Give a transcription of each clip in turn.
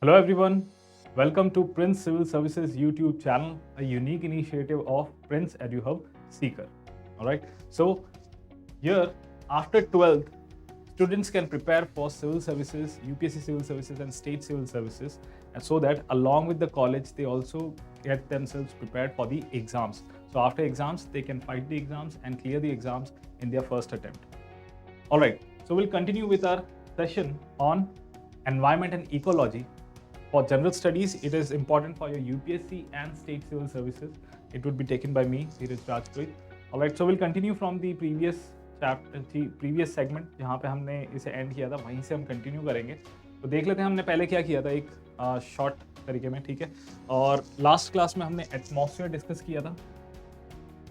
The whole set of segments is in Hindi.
Hello everyone, welcome to Prince Civil Services YouTube channel, a unique initiative of Prince EduHub Seeker. Alright, so here after 12th, students can prepare for civil services, UPSC civil services and state civil services, and so that along with the college they also get themselves prepared for the exams. So after exams, they can fight the exams and clear the exams in their first attempt. Alright, so we'll continue with our session on environment and ecology. For general studies, it is important for your UPSC and state civil services. It would be taken by me, Dheeraj Rajpuri. Alright, so we'll continue from the previous previous segment जहाँ पे हमने इसे एंड किया था, वहीं से हम कंटिन्यू करेंगे. तो देख लेते हैं हमने पहले क्या किया था एक शॉर्ट तरीके में, ठीक है. और लास्ट क्लास में हमने एटमॉस्फेयर डिस्कस किया था.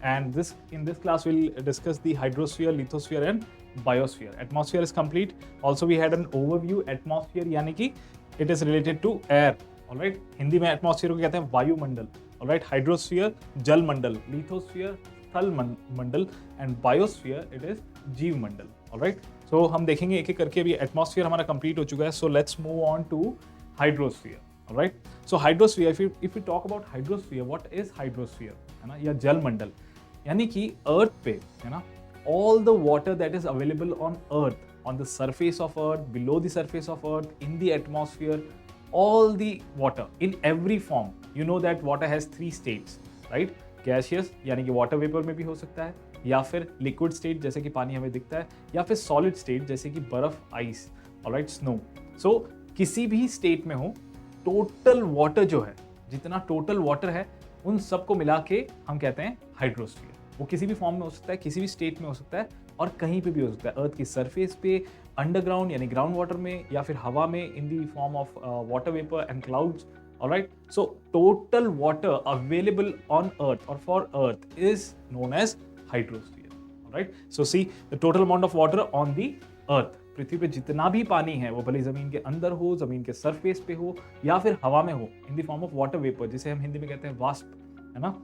And in this class we'll discuss the hydrosphere, lithosphere and biosphere. Atmosphere is complete. Also we had an overview. Atmosphere यानी कि it is related to air. Alright. Hindi में atmosphere को कहते हैं वायुमंडल. Alright. Hydrosphere जल मंडल, lithosphere स्थल मंडल and biosphere it is जीव मंडल. Alright. So हम देखेंगे एक एक करके. अभी atmosphere हमारा complete हो चुका है. So let's move on to hydrosphere. Alright. So hydrosphere, if we talk about hydrosphere, what is hydrosphere? है ना, या जल मंडल यानी कि अर्थ पे, है ना, all the water that is available on earth, on the surface of earth, below the surface of earth, in the atmosphere, all the water in every form. You know that water has 3 states, right. Gaseous यानी कि वाटर वेपर में भी हो सकता है, या फिर लिक्विड स्टेट जैसे कि पानी हमें दिखता है, या फिर सॉलिड स्टेट जैसे कि बर्फ, आइस, ऑलराइट, स्नो. सो किसी भी स्टेट में हो, टोटल वाटर जो है, जितना टोटल वाटर है उन सबको मिला के हम कहते हैं हाइड्रोस्फीयर. वो किसी भी फॉर्म में हो सकता है, किसी भी स्टेट में हो सकता है और कहीं पे भी हो सकता है. अर्थ की सरफेस पे, अंडरग्राउंड यानी ग्राउंड वाटर में, या फिर हवा में in the form of water vapour and clouds. Alright, so total water available on earth और for earth is known as hydrosphere. Alright, so see the total amount of water on the earth. पृथ्वी पे जितना भी पानी है वो भले जमीन के अंदर हो, जमीन के सरफेस पे हो, या फिर हवा में हो, in the form of water vapour, जिसे हम हिंदी में कहते हैं वाष्प, है ना,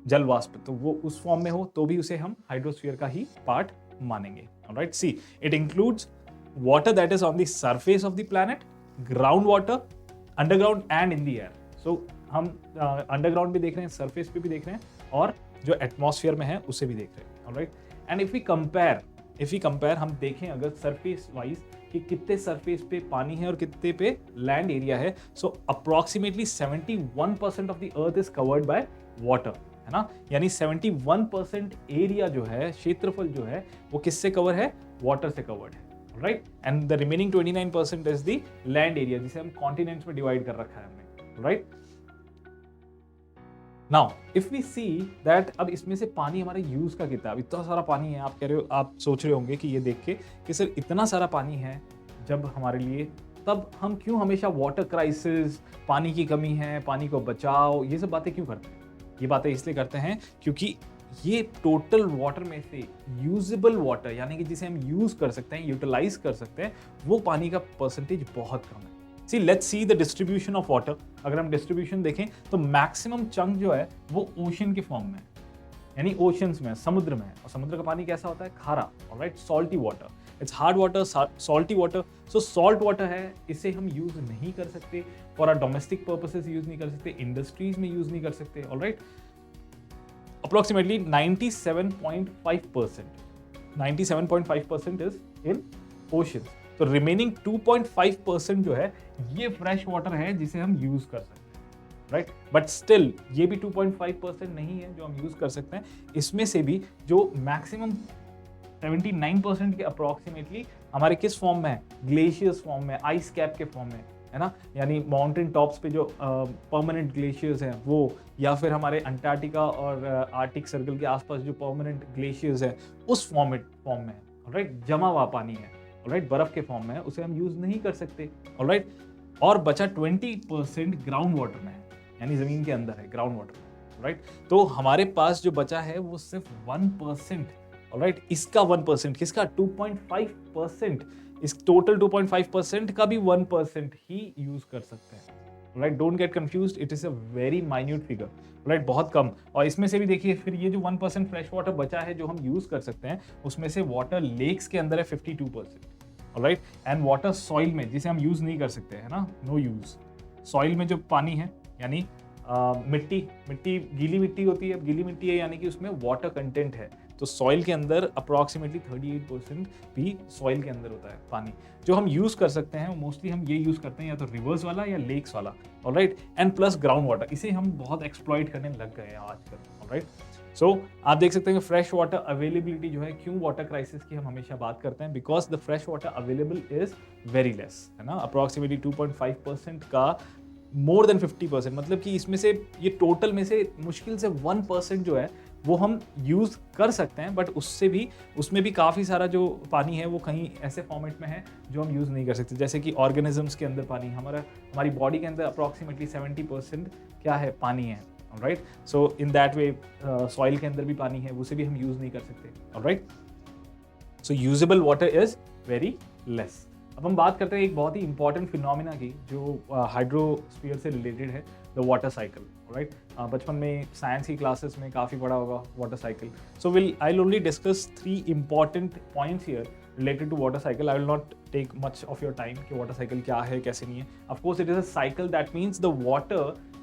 जल वाष्प, तो वो उस फॉर्म में हो तो भी उसे हम हाइड्रोस्फीयर का ही पार्ट मानेंगे. Alright, see it includes water that is on the surface of the planet, ground water, underground and in the air. So हम अंडरग्राउंड भी देख रहे हैं, सरफेस पे भी देख रहे हैं, और जो एटमॉस्फेयर में है उसे भी देख रहे हैं. Alright, and if we compare हम देखें अगर सरफेस वाइज कि कितने सरफेस पे पानी है और कितने पे लैंड एरिया है, so approximately 71% of the earth is covered by water, है ना. यानी 71% एरिया जो है, क्षेत्रफल जो है, वो किससे कवर है? वाटर से कवर्ड है. Right, and the remaining 29% is the land area, जिसे हम कॉन्टिनेंट्स में डिवाइड कर रखा है हमने. Right, now if we see that, अब इसमें से पानी हमारे यूज का कितना, इतना सारा पानी है, आप कह रहे हो, आप सोच रहे होंगे कि ये देख के कि सर इतना सारा पानी है जब हमारे लिए, तब हम क्यों हमेशा वाटर क्राइसिस, पानी की कमी है, पानी को बचाओ, ये सब बातें क्यों करते हैं? ये बातें इसलिए करते हैं क्योंकि ये टोटल वाटर में से यूजेबल वाटर यानी कि जिसे हम यूज कर सकते हैं, यूटिलाइज कर सकते हैं, वो पानी का परसेंटेज बहुत कम है. See let's see the distribution of water. अगर हम डिस्ट्रीब्यूशन देखें तो मैक्सिमम चंक जो है वो ओशन के फॉर्म में है, यानी ओशंस में, समुद्र में है. और समुद्र का पानी कैसा होता है? खारा. Alright, salty water. It's hard water, salty water. So salt water है, इसे हम यूज नहीं कर सकते for our domestic purposes, use नहीं कर सकते, इंडस्ट्रीज में यूज नहीं कर सकते. Alright, approximately 97.5% is in oceans. तो रिमेनिंग 2.5% जो है ये फ्रेश वाटर है जिसे हम यूज कर सकते हैं. राइट, बट स्टिल ये भी 2.5% नहीं है जो हम यूज कर सकते हैं. इसमें से भी जो मैक्सिमम 79% के अप्रोक्सीमेटली हमारे किस फॉर्म में है? ग्लेशियर्स फॉर्म में, आइस कैप के फॉर्म में, है ना. यानी माउंटेन टॉप्स पे जो परमानेंट ग्लेशियर्स हैं वो, या फिर हमारे अंटार्कटिका और आर्टिक सर्कल के आसपास जो परमानेंट ग्लेशियर्स हैं उस फॉर्म में है. ऑलराइट, जमा हुआ पानी है, ऑलराइट, बर्फ के फॉर्म में है, उसे हम यूज नहीं कर सकते. ऑलराइट, और बचा 20% ग्राउंड वाटर में है, यानी जमीन के अंदर है, ग्राउंड वाटर में. राइट, तो हमारे पास जो बचा है वो सिर्फ 1%. ऑलराइट, इसका 1%, किसका? 2.5%. इस टोटल 2.5% का भी 1% ही यूज कर सकते हैं. Right, don't get confused, it is a very minute figure. Right, बहुत कम. और इसमें से भी देखिए फिर ये जो 1% फ्रेश वाटर बचा है जो हम यूज कर सकते हैं, उसमें से वाटर लेक्स के अंदर है 52%. ऑलराइट, एंड वाटर सॉइल में, जिसे हम यूज नहीं कर सकते, है ना, नो यूज. सॉइल में जो पानी है यानी मिट्टी गीली मिट्टी होती है, गीली मिट्टी है यानी कि उसमें वाटर कंटेंट है। तो सॉइल के अंदर अप्रॉक्सीमेटली 38% भी सॉइल के अंदर होता है पानी। जो हम यूज़ कर सकते हैं मोस्टली हम ये यूज़ करते हैं या तो रिवर्स वाला या लेक्स वाला, alright, and plus ground water. इसे हम बहुत एक्सप्लॉइट करने लग गए हैं आजकल, ऑलराइट। सो आप देख सकते हैं कि फ्रेश वाटर अवेलेबिलिटी जो है, क्यों वाटर क्राइसिस की हम हमेशा बात करते हैं, because the fresh water available is very less, है ना। अप्रॉक्सीमेटली 2.5% का मोर देन 50%, मतलब कि इसमें से ये टोटल में से मुश्किल से 1% जो है वो हम यूज़ कर सकते हैं, बट उसमें भी काफ़ी सारा जो पानी है वो कहीं ऐसे फॉर्मेट में है जो हम यूज़ नहीं कर सकते। जैसे कि ऑर्गेनिजम्स के अंदर पानी, हमारी बॉडी के अंदर अप्रॉक्सीमेटली 70% क्या है, पानी है, alright. So in that way soil के अंदर भी पानी है, उसे भी हम यूज़ नहीं कर सकते, alright. So usable water is very less. अब हम बात करते हैं एक बहुत ही इंपॉर्टेंट फिनोमिना की जो हाइड्रोस्फीयर से रिलेटेड है, द वाटर साइकिल, राइट। बचपन में साइंस की क्लासेस में काफ़ी पढ़ा होगा water cycle. So I will only discuss 3 important points here related to water cycle. I will not take much of your time कि वाटर साइकिल क्या है, कैसे नहीं है। Of course it is a cycle, that means the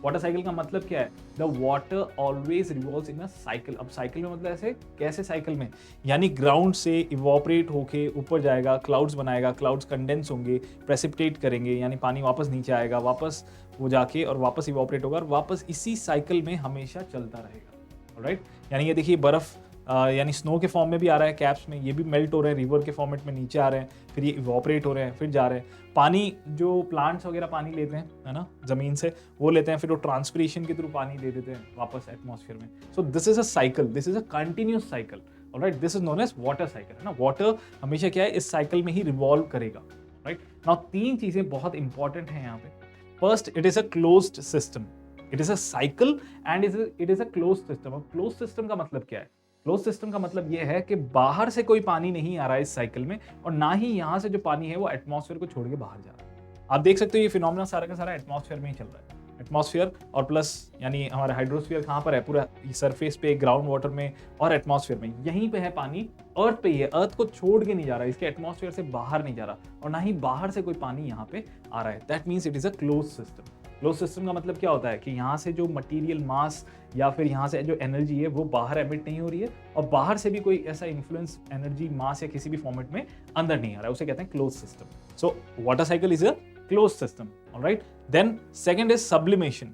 water cycle का मतलब क्या है, the water always revolves in a cycle. अब साइकिल में मतलब ऐसे कैसे साइकिल में, यानी ग्राउंड से इवॉपरेट होके ऊपर जाएगा, क्लाउड्स बनाएगा, क्लाउड्स कंडेंस होंगे, प्रेसिपिटेट करेंगे, यानी पानी वापस नीचे आएगा, वापस वो जाके और वापस इवॉपरेट होगा और वापस इसी साइकिल में हमेशा चलता रहेगा, ऑलराइट। यानी ये देखिए बर्फ़ यानी स्नो के फॉर्म में भी आ रहा है कैप्स में, ये भी मेल्ट हो रहे हैं, रिवर के फॉर्मेट में नीचे आ रहे हैं, फिर ये इवॉपरेट हो रहे हैं, फिर जा रहे हैं। पानी जो प्लांट्स वगैरह पानी लेते हैं, है ना, ज़मीन से वो लेते हैं, फिर वो ट्रांसपिरेशन के थ्रू पानी दे देते हैं वापस एटमॉस्फेयर में। So this is a cycle, this is a continuous cycle, alright. This is known as water cycle, है ना। वाटर हमेशा क्या है, इस साइकिल में ही रिवॉल्व करेगा, राइट। नाउ 3 चीज़ें बहुत इंपॉर्टेंट हैं यहाँ पे। First, it is a closed system, it is a cycle and it is a closed system. अब क्लोज सिस्टम का मतलब क्या है, क्लोज सिस्टम का मतलब यह है कि बाहर से कोई पानी नहीं आ रहा है इस साइकिल में, और ना ही यहाँ से जो पानी है वो एटमॉस्फेयर को छोड़ के बाहर जा रहा है। आप देख सकते हो ये फिनोमेना सारा का सारा एटमॉस्फेयर में ही चल रहा है। एटमॉस्फेयर और प्लस यानी हमारा हाइड्रोस्फीयर कहाँ पर है, पूरा सरफेस पे, ग्राउंड वाटर में और एटमॉस्फेयर में, यहीं पे है पानी, अर्थ पे ही है, अर्थ को छोड़ के नहीं जा रहा है, इसके एटमॉस्फेयर से बाहर नहीं जा रहा, और ना ही बाहर से कोई पानी यहाँ पे आ रहा है। That means it is a close system. Close system का मतलब क्या होता है कि यहाँ से जो मटेरियल मास या फिर यहाँ से जो एनर्जी है वो बाहर एमिट नहीं हो रही है, और बाहर से भी कोई ऐसा इन्फ्लुएंस एनर्जी मास या किसी भी फॉर्मेट में अंदर नहीं आ रहा है, उसे कहते हैं close system. So water cycle is a close system, alright. Then second is sublimation.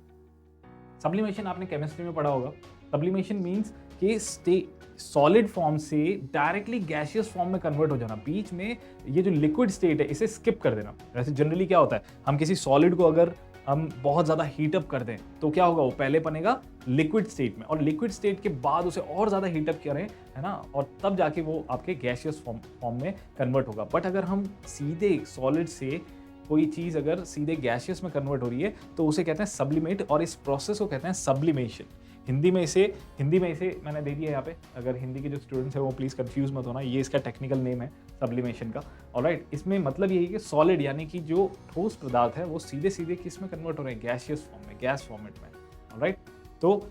Sublimation आपने केमिस्ट्री में पढ़ा होगा। सब्लिमेशन मीन्स कि सॉलिड फॉर्म से डायरेक्टली गैसियस फॉर्म में कन्वर्ट हो जाना, बीच में ये जो लिक्विड स्टेट है इसे स्किप कर देना। वैसे जनरली क्या होता है, हम किसी सॉलिड को अगर हम बहुत ज़्यादा हीटअप कर दें तो क्या होगा, वो पहले बनेगा लिक्विड स्टेट में, और लिक्विड स्टेट के बाद उसे और ज़्यादा हीटअप करें, है ना, और तब जाके वो आपके गैसियस फॉर्म में कन्वर्ट होगा। बट अगर हम सीधे सॉलिड से कोई चीज़ अगर सीधे गैसियस में कन्वर्ट हो रही है तो उसे कहते हैं सब्लिमेट, और इस प्रोसेस को कहते हैं सब्लिमेशन। हिंदी में इसे मैंने दे दिया यहाँ पे, अगर हिंदी के जो स्टूडेंट्स हैं वो प्लीज़ कंफ्यूज मत होना, ये इसका टेक्निकल नेम है सब्लिमेशन का, ऑलराइट। इसमें मतलब यही कि सॉलिड यानी कि जो ठोस पदार्थ है वो सीधे सीधे किस में कन्वर्ट हो रहे हैं, गैसियस फॉर्म में, गैस फॉर्मेट में, ऑलराइट। तो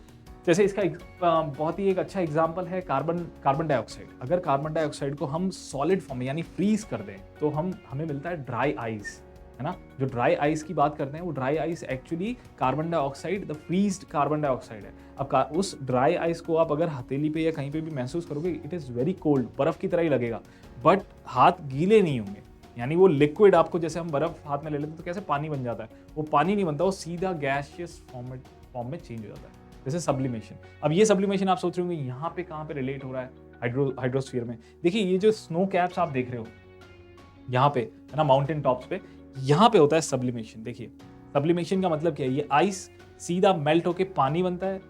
जैसे इसका बहुत ही एक अच्छा एग्जाम्पल है कार्बन डाइऑक्साइड। अगर कार्बन डाइऑक्साइड को हम सॉलिड फॉर्म में यानी फ्रीज कर दें तो हमें मिलता है ड्राई आइस, है ना। जो ड्राई आइस की बात करते हैं वो dry ice actually carbon dioxide, the freezed carbon dioxide है। अब उस ड्राई आइस को आप अगर हथेली पे या कहीं पे भी महसूस करोगे, इट इज़ वेरी कोल्ड, बर्फ़ की तरह ही लगेगा, बट हाथ गीले नहीं होंगे, यानी वो लिक्विड आपको, जैसे हम बर्फ़ हाथ में ले लेते हैं तो कैसे पानी बन जाता है, वो पानी नहीं बनता, वो सीधा गैसियस फॉर्म में चेंज हो जाता है, जैसे सब्लिमेशन। अब ये सब्लिमेशन आप सोच रहे होंगे यहाँ पे कहाँ पे रिलेट हो रहा है, हाइड्रोस्फीयर में। देखिए ये जो स्नो कैप्स आप देख रहे हो यहाँ पे, है ना, माउंटेन टॉप्स पे, यहाँ पे होता है सब्लिमेशन। देखिए सब्लिमेशन का मतलब क्या है, ये आइस सीधा मेल्ट होके पानी बनता है,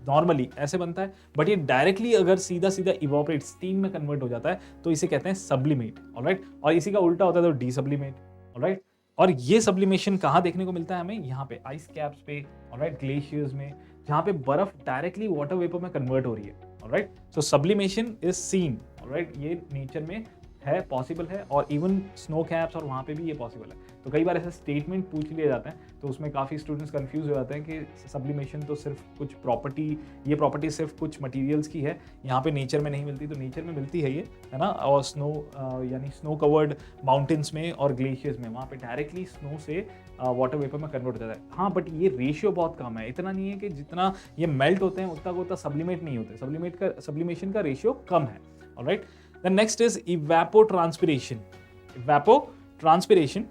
नॉर्मली ऐसे बनता है, बट ये डायरेक्टली अगर सीधा इवोपरेट, स्टीम में कन्वर्ट हो जाता है तो इसे कहते हैं सब्लिमेट, ऑलराइट। और इसी का उल्टा होता है तो डीसब्लिमेट, ऑलराइट। और ये सब्लिमेशन कहाँ देखने को मिलता है हमें, यहाँ पे आइस कैप्स पे, ऑलराइट, ग्लेशियर्स में, जहाँ पे बर्फ डायरेक्टली वाटर वेपर में कन्वर्ट हो रही है, alright. So sublimation is seen, alright, ये नेचर में है, पॉसिबल है, और इवन स्नो कैप्स और वहाँ पे भी ये पॉसिबल है। तो कई बार ऐसा स्टेटमेंट पूछ लिया जाता है, तो उसमें काफ़ी स्टूडेंट्स कंफ्यूज हो जाते हैं कि सब्लिमेशन तो सिर्फ कुछ प्रॉपर्टी, ये प्रॉपर्टी सिर्फ कुछ मटेरियल्स की है, यहाँ पे नेचर में नहीं मिलती, तो नेचर में मिलती है ये, है ना। और स्नो यानी स्नो कवर्ड माउंटेन्स में और ग्लेशियर्स में, वहाँ पे डायरेक्टली स्नो से वाटर वेपर में कन्वर्ट हो जाता है। हाँ, बट ये रेशियो बहुत कम है, इतना नहीं है कि जितना ये मेल्ट होते हैं उतना को उतना सब्लिमेट नहीं होते, सब्लिमेशन का रेशियो कम है। Alright, the next is evapotranspiration. Evapotranspiration,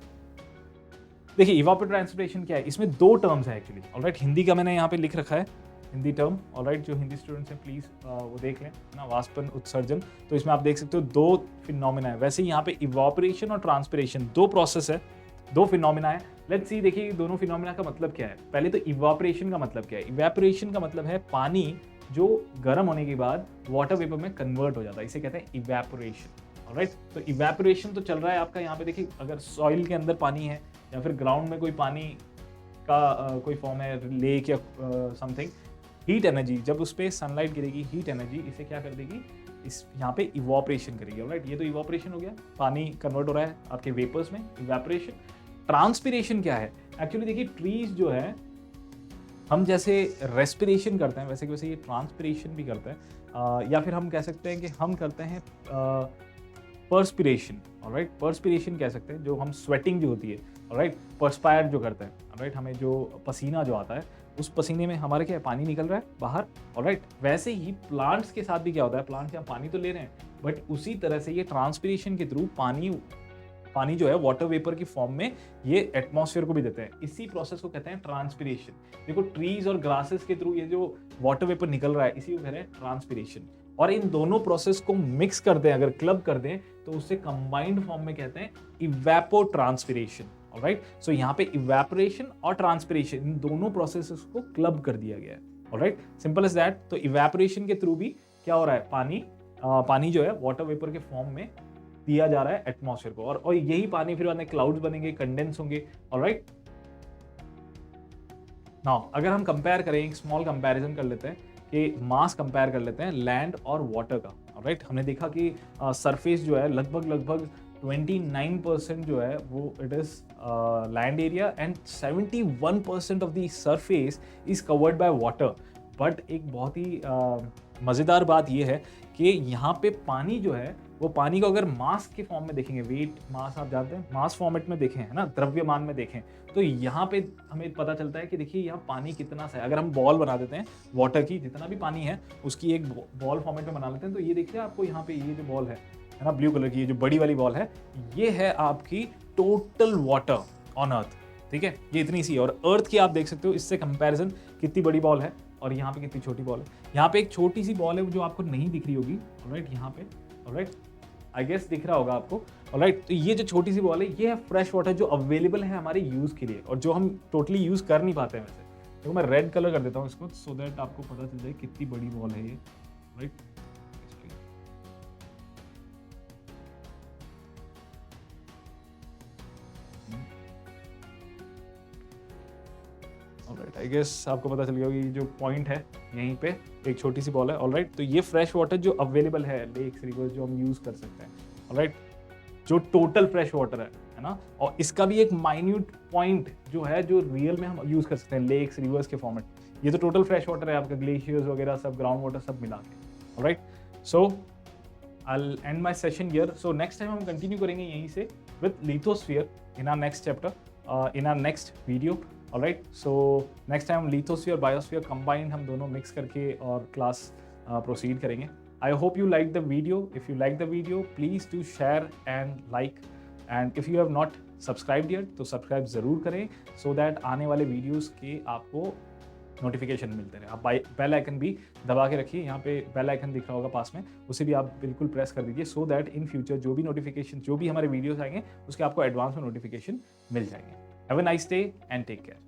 देखिए इवेपोट्रांसपिरेशन क्या है, इसमें दो टर्म्स है एक्चुअली। ऑलराइट, हिंदी का मैंने यहाँ पे लिख रखा है, हिंदी टर्म। ऑलराइट, जो हिंदी स्टूडेंट्स हैं प्लीज वो देख लें ना, वाष्पन उत्सर्जन। तो इसमें आप देख सकते हो दो फिनोमिना है। वैसे यहाँ पे इवेपोरेशन और ट्रांसपिरेशन दो प्रोसेस है, दो फिनोमिना है। लेट्स सी, देखिए दोनों फिनोमिना का मतलब क्या है। पहले तो इवेपोरेशन का मतलब क्या है। इवेपोरेशन का मतलब है पानी जो गर्म होने के बाद वाटर वेपर में कन्वर्ट हो जाता है, इसे कहते हैं इवेपोरेशन। ऑलराइट, तो इवेपोरेशन तो चल रहा है आपका यहाँ पे। देखिए अगर सॉइल के अंदर पानी है या फिर ग्राउंड में कोई पानी का कोई फॉर्म है, लेक या समथिंग, हीट एनर्जी जब उस पर सनलाइट गिरेगी, हीट एनर्जी इसे क्या कर देगी, इस यहाँ पे इवेपोरेशन करेगी। ऑलराइट, ये तो इवेपोरेशन हो गया, पानी कन्वर्ट हो रहा है आपके वेपर्स में, इवेपोरेशन। ट्रांसपिरेशन क्या है एक्चुअली, देखिए ट्रीज जो है, हम जैसे रेस्पिरेशन करते हैं वैसे कि वैसे ये ट्रांसपिरेशन भी करते हैं, या फिर हम कह सकते हैं कि हम करते हैं पर्सपिरेशन। ऑलराइट, पर्सपिरेशन कह सकते हैं, जो हम स्वेटिंग जो होती है, ऑलराइट, पर्सपायर जो करते हैं, ऑलराइट, हमें जो पसीना जो आता है, उस पसीने में हमारे क्या है, पानी निकल रहा है बाहर। ऑलराइट, वैसे ही प्लांट्स के साथ भी क्या होता है, प्लांट्स यहाँ पानी तो ले रहे हैं, बट उसी तरह से ये ट्रांसपिरेशन के थ्रू पानी जो है वाटर वेपर की फॉर्म में ये एटमॉस्फेयर को भी देते हैं। इसी प्रोसेस को कहते हैं ट्रांसपिरेशन। देखो ट्रीज और ग्रासेस के थ्रू ये जो वाटर वेपर निकल रहा है, इसी को कहते हैं ट्रांसपिरेशन। और इन दोनों प्रोसेस को मिक्स कर दें, अगर क्लब कर दें, तो उससे कंबाइंड फॉर्म में कहते हैं इवेपोट्रांसपिरेशन। ऑलराइट, सो यहाँ पे इवेपोरेशन और ट्रांसपिरेशन, इन दोनों प्रोसेसेस को क्लब कर दिया गया है। Alright, simple as that. तो इवेपोरेशन के थ्रू भी क्या हो रहा है, पानी जो है वाटर वेपर के फॉर्म में दिया जा रहा है एटमॉस्फेयर को, और यही पानी फिर बाद में क्लाउड्स बनेंगे, कंडेंस होंगे। ऑलराइट, नाउ अगर हम कंपेयर करें, एक स्मॉल कंपैरिजन कर लेते हैं कि मास कंपेयर कर लेते हैं लैंड और वाटर का। ऑलराइट, हमने देखा कि सरफेस जो है लगभग 29% जो है वो it is land area, and 71% of the surface is covered by water. But एक बहुत ही मज़ेदार बात यह है कि यहाँ पे पानी जो है, वो पानी को अगर मास के फॉर्म में देखेंगे, वेट मास आप जानते हैं, मास फॉर्मेट में देखें, है ना, द्रव्यमान में देखें, तो यहाँ पे हमें पता चलता है कि देखिए यहाँ पानी कितना सा है। अगर हम बॉल बना देते हैं वाटर की, जितना भी पानी है उसकी एक बॉल फॉर्मेट में बना लेते हैं, तो ये देखिए आपको यहाँ पे ये जो बॉल है ना, ब्लू कलर की, ये जो बड़ी वाली बॉल है, ये है आपकी टोटल वाटर ऑन अर्थ। ठीक है, ये इतनी सी है। और अर्थ की आप देख सकते हो, इससे कंपैरिजन कितनी बड़ी बॉल है और यहाँ पे कितनी छोटी बॉल है। यहाँ पे एक छोटी सी बॉल है जो आपको नहीं दिख रही होगी। ऑलराइट, यहाँ पे, ऑलराइट, आई गेस दिख रहा होगा आपको। ऑलराइट, तो ये जो छोटी सी बॉल है, ये है फ्रेश वाटर जो अवेलेबल है हमारे यूज़ के लिए, और जो हम टोटली यूज़ कर नहीं पाते हैं वैसे। तो मैं रेड कलर कर देता हूँ इसको, सो दैट आपको पता चल जाए कितनी बड़ी बॉल है ये। राइट, ऑलराइट, आई गेस आपको पता चल गया होगा, ये जो पॉइंट है यहीं पे एक छोटी सी बॉल है। ऑलराइट, तो ये फ्रेश वाटर जो अवेलेबल है लेक्स, रिवर्स, जो हम यूज़ कर सकते हैं। ऑलराइट, जो टोटल फ्रेश वाटर है ना, और इसका भी एक माइन्यूट पॉइंट जो है, जो रियल में हम यूज़ कर सकते हैं लेक्स, रिवर्स के फॉर्मेट। ये तो टोटल फ्रेश वाटर है आपका, ग्लेशियर्स वगैरह सब, ग्राउंड वाटर सब मिला के। Alright, so I'll end my session here. So next time हम कंटिन्यू करेंगे यहीं से with lithosphere in our next chapter, in our next video. Alright, so next time lithosphere, biosphere combined हम दोनों mix करके और class proceed करेंगे. I hope you like the video. If you like the video, please do share and like. And if you have not subscribed yet, तो subscribe ज़रूर करें so that आने वाले videos के आपको नोटिफिकेशन मिलते रहे। आप बेल आइकन भी दबा के रखिए, यहाँ पे बेल आइकन दिख रहा होगा पास में, उसे भी आप बिल्कुल प्रेस कर दीजिए, सो दैट इन फ्यूचर जो भी नोटिफिकेशन, जो भी हमारे वीडियोस आएंगे, उसके आपको एडवांस में नोटिफिकेशन मिल जाएंगे। Have a nice day and take care.